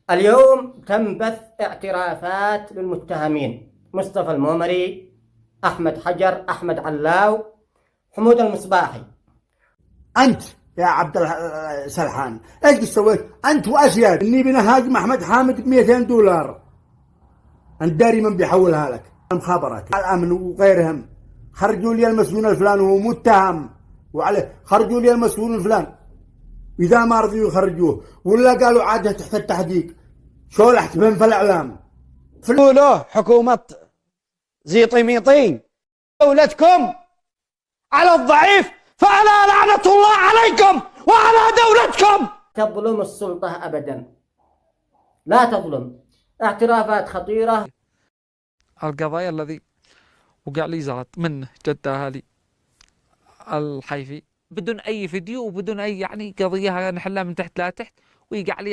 اليوم تم بث اعترافات للمتهمين مصطفى المومري، أحمد حجر، أحمد علاو، حمود المصباحي. انت يا عبد سرحان ايش سويت انت واسياد؟ اني بنهاجم احمد حامد ب 200 دولار. انت داري من بيحولها لك؟ المخابرات، الامن وغيرهم. خرجوا لي المسؤول الفلاني وهو متهم وعليه، خرجوا لي المسؤول الفلان. اذا ما رضيوا يخرجوه ولا قالوا عاده تحت التحقيق، شولحت بهم في الاعلام. له حكومة زيطي ميطين دولتكم على الضعيف، فأنا لعنة الله عليكم وعلى دولتكم. تظلم السلطة أبدا، لا تظلم. اعترافات خطيرة. القضايا الذي وقع لي زلط منه جد أهالي الحيفي بدون أي فيديو وبدون أي قضية نحلها من تحت لا تحت، ويقع لي